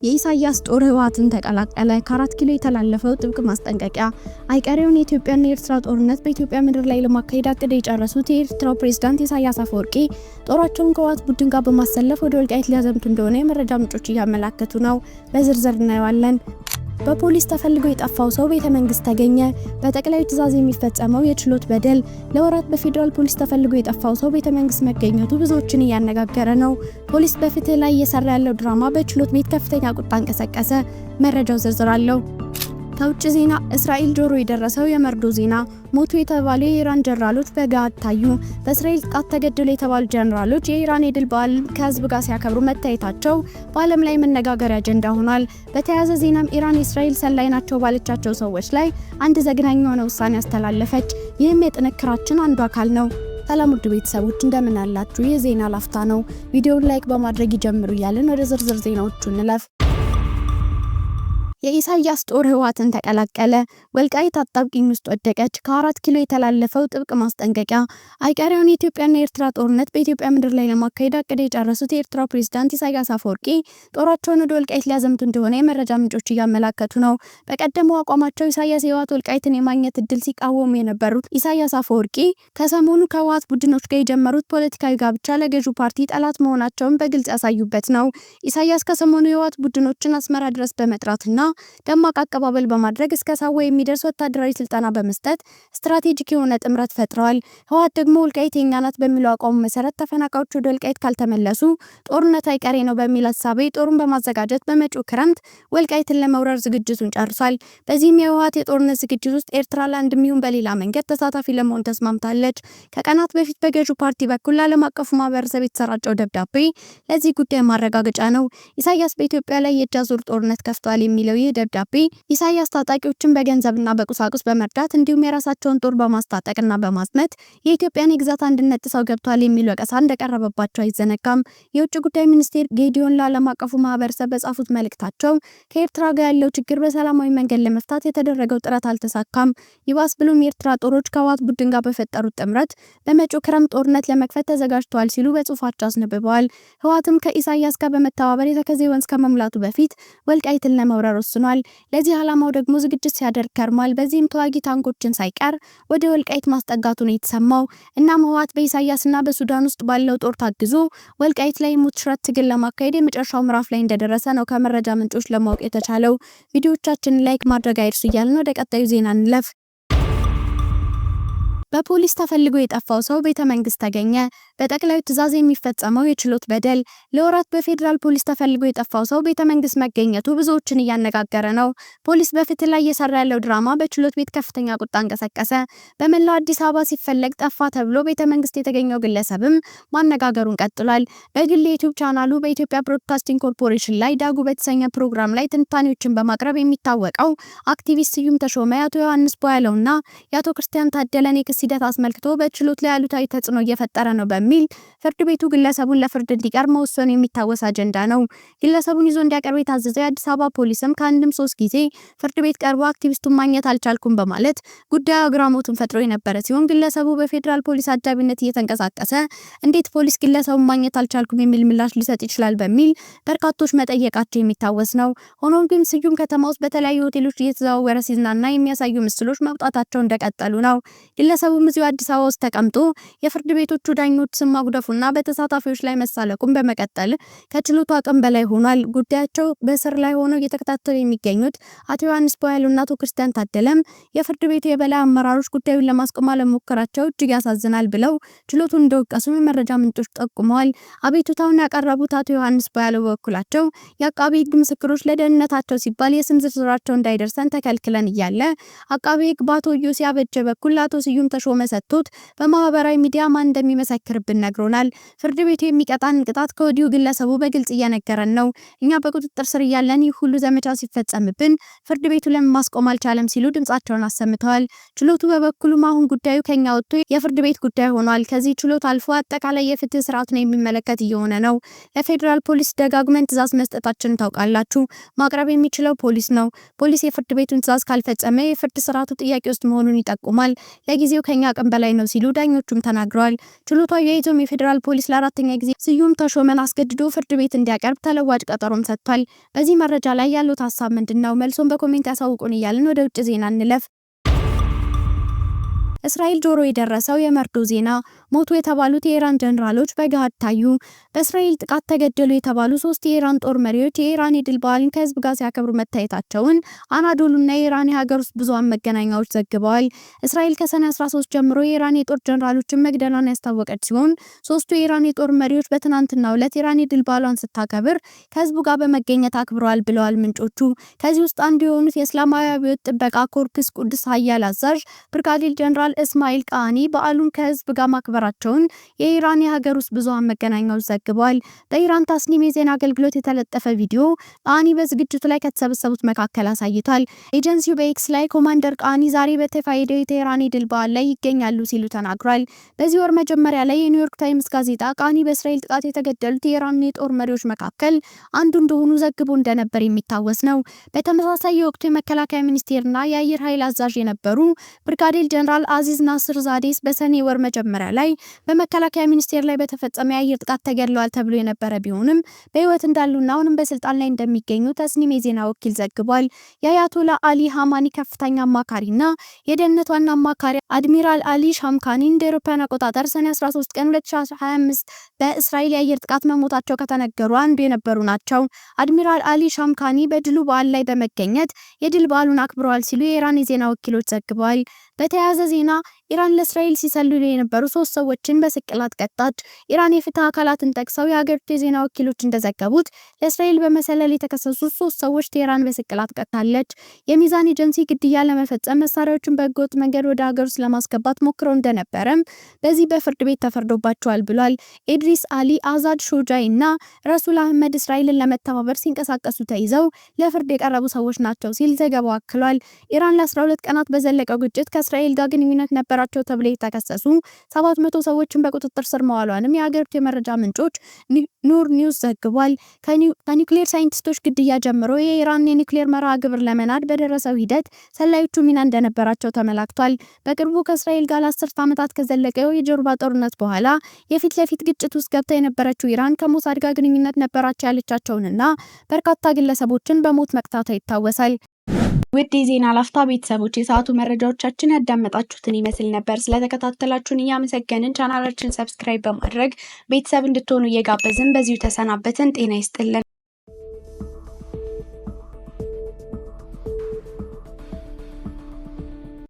የኢሳያስ ጦር ህወሓትን ተቀላቀለ። ከ4 ኪሎ የተላለፈው ጥብቅ ማስጠንቀቂያ። አይቀሬውን የኢትዮጵያና የኤርትራ ጦርነት በኢትዮጵያ ምድር ላይ ለማካሄድ አቅደው የጨረሱት የኤርትራው ፕሬዝዳንት ኢሳያስ አፈወርቂ ጦራቸውን ከህወሓት ቡድን ጋር በማሰለፍ ወደ ወልቃይት ሊያዘምቱ እንደሆነ የመረጃ ምንጮች እያመላከቱ ነው። በዝርዝር እናየዋለን። በፖሊስ ተፈልጎ የጠፋው ሰው ቤተ መንግስት ተገኘ። በጠቅላይ ትዕዛዝ የሚፈጸመው የችሎት በደል። ለወራት በፌዴራል ፖሊስ ተፈልጎ የጠፋው ሰው ቤተ መንግስት መገኘቱ ብዙዎችን እያነጋገረ ነው። ፖሊስ በፍትህ ላይ እየሰራ ያለው ድራማ በችሎት ቤት ከፍተኛ ቁጣ እንቀሰቀሰ። መረጃው ዝርዝር አለው። ከውጭ ዜና እስራኤል ጆሮ የደረሰው የመርዶ ዜና። ሞቱ የተባሉ የኢራን ጀነራሎች በጋድ ታዩ። በእስራኤል ጥቃት ተገደሉ የተባሉ ጀነራሎች የኢራን የድል በዓል ከህዝብ ጋር ሲያከብሩ መታየታቸው በዓለም ላይ መነጋገሪያ አጀንዳ ሆኗል። በተያያዘ ዜናም ኢራን የእስራኤል ሰላይ ናቸው ባለቻቸው ሰዎች ላይ አንድ ዘግናኝ የሆነ ውሳኔ አስተላለፈች። ይህም የጥንክራችን አንዱ አካል ነው። ሰላም ውድ ቤተሰቦች እንደምን አላችሁ? የዜና ላፍታ ነው። ቪዲዮውን ላይክ በማድረግ ይጀምሩ እያልን ወደ ዝርዝር ዜናዎቹ እንለፍ። የኢሳያስ ጦር ህወሓትን ተቀላቀለ። ወልቃይት አጣብቂኝ ውስጥ ወደቀች። ከ4 ኪሎ የተላለፈው ጥብቅ ማስጠንቀቂያ። አይቀሬውን የኢትዮጵያና የኤርትራ ጦርነት በኢትዮጵያ ምድር ላይ ለማካሄድ አቅደው የጨረሱት የኤርትራ ፕሬዝዳንት ኢሳያስ አፈወርቂ ጦራቸውን ወደ ወልቃይት ሊያዘምቱ እንደሆነ የመረጃ ምንጮች እያመላከቱ ነው። በቀደመው አቋማቸው ኢሳያስ የህወሓት ወልቃይትን የማግኘት እድል ሲቃወሙ የነበሩት ኢሳያስ አፈወርቂ ከሰሞኑ ከህወሓት ቡድኖች ጋር የጀመሩት ፖለቲካዊ ጋብቻ ለገዢው ፓርቲ ጠላት መሆናቸውን በግልጽ ያሳዩበት ነው። ኢሳያስ ከሰሞኑ የህወሓት ቡድኖችን አስመራ ድረስ በመጥራትና ደማቅ አቀባበል በማድረግ እስከ ሳዋ የሚደርስ ወታደራዊ ስልጠና በመስጠት ስትራቴጂክ የሆነ ጥምረት ፈጥረዋል። ህወሓት ደግሞ ወልቃይት የኛ ናት በሚለው አቋሙ መሰረት ተፈናቃዮች ወደ ወልቃይት ካልተመለሱ ጦርነት አይቀሬ ነው በሚል ሐሳብ ጦሩን በማዘጋጀት በመጪው ክረምት ወልቃይትን ለመውረር ዝግጅቱን ጨርሷል። በዚህም የህወሓት የጦርነት ዝግጅት ውስጥ ኤርትራ ለአንድም ይሁን በሌላ መንገድ ተሳታፊ ለመሆን ተስማምታለች። ከቀናት በፊት በገዢው ፓርቲ በኩል ለዓለም አቀፉ ማህበረሰብ የተሰራጨው ደብዳቤ ለዚህ ጉዳይ ማረጋገጫ ነው። ኢሳያስ በኢትዮጵያ ላይ የእጅ አዙር ጦርነት ከፍቷል የሚለው ደብዳቤ ኢሳያስ ታጣቂዎችን በገንዘብና በቁሳቁስ በመርዳት እንዲሁም የራሳቸውን ጦር በማስታጠቅና በማዝመት የኢትዮጵያን የግዛት አንድነት ጥሰው ገብቷል የሚል ወቀሳ እንደቀረበባቸው አይዘነጋም። የውጭ ጉዳይ ሚኒስቴር ጌዲዮን ለዓለም አቀፉ ማህበረሰብ በጻፉት መልእክታቸው ከኤርትራ ጋር ያለው ችግር በሰላማዊ መንገድ ለመፍታት የተደረገው ጥረት አልተሳካም። ይባስ ብሎም የኤርትራ ጦሮች ከህወሓት ቡድን ጋር በፈጠሩት ጥምረት በመጪው ክረምት ጦርነት ለመክፈት ተዘጋጅተዋል ሲሉ በጽሁፋቸው አስነብበዋል። ህወሓትም ከኢሳያስ ጋር በመተባበር የተከዜ ወንዝ ከመሙላቱ በፊት ወልቃይትን ለመውረር ወስኗል። ለዚህ ዓላማው ደግሞ ዝግጅት ሲያደርግ ከርሟል። በዚህም ተዋጊ ታንኮችን ሳይቀር ወደ ወልቃይት ማስጠጋቱ ነው የተሰማው። እናም ህወሓት በኢሳያስና በሱዳን ውስጥ ባለው ጦር ታግዞ ወልቃይት ላይ ሙት ሽረት ትግል ለማካሄድ የመጨረሻው ምዕራፍ ላይ እንደደረሰ ነው ከመረጃ ምንጮች ለማወቅ የተቻለው። ቪዲዮዎቻችንን ላይክ ማድረግ አይርሱ እያልን ወደ ቀጣዩ ዜና እንለፍ። በፖሊስ ተፈልጎ የጠፋው ሰው ቤተ መንግስት ተገኘ። በጠቅላይ ትዕዛዝ የሚፈጸመው የችሎት በደል። ለወራት በፌዴራል ፖሊስ ተፈልጎ የጠፋው ሰው ቤተ መንግስት መገኘቱ ብዙዎችን እያነጋገረ ነው። ፖሊስ በፍትህ ላይ እየሰራ ያለው ድራማ በችሎት ቤት ከፍተኛ ቁጣ እንቀሰቀሰ። በመላው አዲስ አበባ ሲፈለግ ጠፋ ተብሎ ቤተ መንግስት የተገኘው ግለሰብም ማነጋገሩን ቀጥሏል። በግል የዩቲዩብ ቻናሉ በኢትዮጵያ ብሮድካስቲንግ ኮርፖሬሽን ላይ ዳጉ በተሰኘ ፕሮግራም ላይ ትንታኔዎችን በማቅረብ የሚታወቀው አክቲቪስት ስዩም ተሾመ የአቶ ዮሐንስ ቦያለውና የአቶ ክርስቲያን ታደለን የክስ ሂደት አስመልክቶ በችሎት ላይ አሉታዊ ተጽዕኖ እየፈጠረ ነው በሚል ፍርድ ቤቱ ግለሰቡን ለፍርድ እንዲቀርብ መወሰኑ የሚታወስ አጀንዳ ነው። ግለሰቡን ይዞ እንዲያቀርብ የታዘዘው የአዲስ አበባ ፖሊስም ከአንድም 3 ጊዜ ፍርድ ቤት ቀርቦ አክቲቪስቱን ማግኘት አልቻልኩም በማለት ጉዳዩ አግራሞቱን ፈጥሮ የነበረ ሲሆን ግለሰቡ በፌዴራል ፖሊስ አጃቢነት እየተንቀሳቀሰ እንዴት ፖሊስ ግለሰቡን ማግኘት አልቻልኩም የሚል ምላሽ ሊሰጥ ይችላል በሚል በርካቶች መጠየቃቸው የሚታወስ ነው። ሆኖም ግን ስዩም ከተማ ውስጥ በተለያዩ ሆቴሎች እየተዘዋወረ ሲዝናና የሚያሳዩ ምስሎች መውጣታቸው እንደቀጠሉ ነው። ግለሰቡ እዚሁ አዲስ አበባ ውስጥ ተቀምጦ የፍርድ ቤቶቹ ዳኞች ስም ማጉደፉና በተሳታፊዎች ላይ መሳለቁን በመቀጠል ከችሎቱ አቅም በላይ ሆኗል። ጉዳያቸው በስር ላይ ሆነው እየተከታተሉ የሚገኙት አቶ ዮሐንስ ቦያለውና አቶ ክርስቲያን ታደለም የፍርድ ቤቱ የበላይ አመራሮች ጉዳዩን ለማስቆም አለመሞከራቸው እጅግ ያሳዝናል ብለው ችሎቱን እንደወቀሱ የመረጃ ምንጮች ጠቁመዋል። አቤቱታውን ያቀረቡት አቶ ዮሐንስ ቦያለው በበኩላቸው የአቃቤ ሕግ ምስክሮች ለደህንነታቸው ሲባል የስም ዝርዝራቸው እንዳይደርሰን ተከልክለን እያለ አቃቤ ሕግ በአቶ ዮሴ አበጀ በኩል አቶ ስዩም ተሾመ ሰጥቶት በማህበራዊ ሚዲያ ማን እንደሚመሰክርብን ነግሮናል። ፍርድ ቤቱ የሚቀጣን ቅጣት ከወዲሁ ግለሰቡ በግልጽ እየነገረን ነው። እኛ በቁጥጥር ስር እያለን ይህ ሁሉ ዘመቻ ሲፈጸምብን ፍርድ ቤቱ ለምን ማስቆም አልቻለም ሲሉ ድምጻቸውን አሰምተዋል። ችሎቱ በበኩሉም አሁን ጉዳዩ ከኛ ወጥቶ የፍርድ ቤት ጉዳይ ሆኗል። ከዚህ ችሎት አልፎ አጠቃላይ የፍትህ ስርዓቱን የሚመለከት እየሆነ ነው። ለፌዴራል ፖሊስ ደጋግመን ትዕዛዝ መስጠታችንን ታውቃላችሁ። ማቅረብ የሚችለው ፖሊስ ነው። ፖሊስ የፍርድ ቤቱን ትዕዛዝ ካልፈጸመ የፍርድ ስርዓቱ ጥያቄ ውስጥ መሆኑን ይጠቁማል። ለጊዜው ከኛ አቅም በላይ ነው ሲሉ ዳኞቹም ተናግረዋል። ችሎቱ አያይዞም የፌዴራል ፖሊስ ለአራተኛ ጊዜ ስዩም ተሾመን አስገድዶ ፍርድ ቤት እንዲያቀርብ ተለዋጭ ቀጠሮም ሰጥቷል። በዚህ መረጃ ላይ ያለው ሀሳብ ምንድነው? መልሶን በኮሜንት ያሳውቁን እያልን ወደ ውጭ ዜና እንለፍ። እስራኤል ጆሮ የደረሰው የመርዶ ዜና ሞቱ የተባሉት የኢራን ጀነራሎች በገሃድ ታዩ። በእስራኤል ጥቃት ተገደሉ የተባሉ 3 የኢራን ጦር መሪዎች የኢራን የድል በዓልን ከህዝብ ጋር ሲያከብሩ መታየታቸውን አናዶሉና የኢራን የሀገር ውስጥ ብዙሃን መገናኛዎች ዘግበዋል። እስራኤል ከሰኔ 13 ጀምሮ የኢራን የጦር ጀነራሎችን መግደሏን ያስታወቀች ሲሆን 3ቱ የኢራን የጦር መሪዎች በትናንትናው ዕለት ኢራን የድል በዓሏን ስታከብር ከህዝቡ ጋር በመገኘት አክብረዋል ብለዋል ምንጮቹ። ከዚህ ውስጥ አንዱ የሆኑት የእስላማዊ አብዮት ጥበቃ ኮርፕስ ቅዱስ ኃያል አዛዥ ብርጋዴር ጀነራል እስማኤል ቃኒ በዓሉን ከህዝብ ጋር ማክበራቸውን የኢራን የሀገር ውስጥ ብዙሃን መገናኛዎች ዘግበዋል። በኢራን ታስኒም የዜና አገልግሎት የተለጠፈ ቪዲዮ ቃኒ በዝግጅቱ ላይ ከተሰበሰቡት መካከል አሳይቷል። ኤጀንሲው በኤክስ ላይ ኮማንደር ቃኒ ዛሬ በተካሄደው የቴህራን የድል በዓል ላይ ይገኛሉ ሲሉ ተናግሯል። በዚህ ወር መጀመሪያ ላይ የኒውዮርክ ታይምስ ጋዜጣ ቃኒ በእስራኤል ጥቃት የተገደሉት የኢራን የጦር መሪዎች መካከል አንዱ እንደሆኑ ዘግቦ እንደነበር የሚታወስ ነው። በተመሳሳይ የወቅቱ የመከላከያ ሚኒስቴርና የአየር ኃይል አዛዥ የነበሩ ብርጋዴር ጀነራል አዚዝ ናስር ዛዴስ በሰኔ ወር መጀመሪያ ላይ በመከላከያ ሚኒስቴር ላይ በተፈጸመ የአየር ጥቃት ተገድለዋል ተብሎ የነበረ ቢሆንም በህይወት እንዳሉና አሁንም በስልጣን ላይ እንደሚገኙ ተስኒም የዜና ወኪል ዘግቧል። የአያቶላ አሊ ሀማኒ ከፍተኛ አማካሪና የደህንነት ዋና አማካሪ አድሚራል አሊ ሻምካኒ እንደ አውሮፓውያን አቆጣጠር ሰኔ 13 ቀን 2025 በእስራኤል የአየር ጥቃት መሞታቸው ከተነገሩ አንዱ የነበሩ ናቸው። አድሚራል አሊ ሻምካኒ በድሉ በዓል ላይ በመገኘት የድል በዓሉን አክብረዋል ሲሉ የኢራን የዜና ወኪሎች ዘግበዋል። በተያያዘ ዜና ኢራን ለእስራኤል ሲሰልሉ የነበሩ 3 ሰዎችን በስቅላት ቀጣች። ኢራን የፍትህ አካላትን ጠቅሰው የሀገሪቱ የዜና ወኪሎች እንደዘገቡት ለእስራኤል በመሰለል የተከሰሱ 3 ሰዎች ቴህራን በስቅላት ቀጣለች። የሚዛን ኤጀንሲ ግድያ ለመፈጸም መሳሪያዎችን በህገወጥ መንገድ ወደ ሀገር ውስጥ ለማስገባት ሞክረው እንደነበረም በዚህ በፍርድ ቤት ተፈርዶባቸዋል ብሏል። ኤድሪስ አሊ፣ አዛድ ሾጃይ እና ረሱል አህመድ እስራኤልን ለመተባበር ሲንቀሳቀሱ ተይዘው ለፍርድ የቀረቡ ሰዎች ናቸው ሲል ዘገባው አክሏል። ኢራን ለ12 ቀናት በዘለቀው ግጭት ከእስራኤል ጋር ግንኙነት ነበራቸው ተብለው የተከሰሱ 700 ሰዎችን በቁጥጥር ስር መዋሏንም የሀገሪቱ የመረጃ ምንጮች ኑር ኒውስ ዘግቧል። ከኒውክሌር ሳይንቲስቶች ግድያ ጀምሮ የኢራን የኒውክሌር መርሃ ግብር ለመናድ በደረሰው ሂደት ሰላዮቹ ሚና እንደነበራቸው ተመላክቷል። በቅርቡ ከእስራኤል ጋር ለ10 ዓመታት ከዘለቀው የጀርባ ጦርነት በኋላ የፊት ለፊት ግጭት ውስጥ ገብታ የነበረችው ኢራን ከሞሳድ ጋር ግንኙነት ነበራቸው ያለቻቸውንና በርካታ ግለሰቦችን በሞት መቅጣቷ ይታወሳል። ውድ የዜና ላፍታ ቤተሰቦች የሰዓቱ መረጃዎቻችን ያዳመጣችሁትን ይመስል ነበር። ስለተከታተላችሁን እያመሰገንን ቻናላችንን ሰብስክራይብ በማድረግ ቤተሰብ እንድትሆኑ እየጋበዝን በዚሁ ተሰናበትን። ጤና ይስጥልን።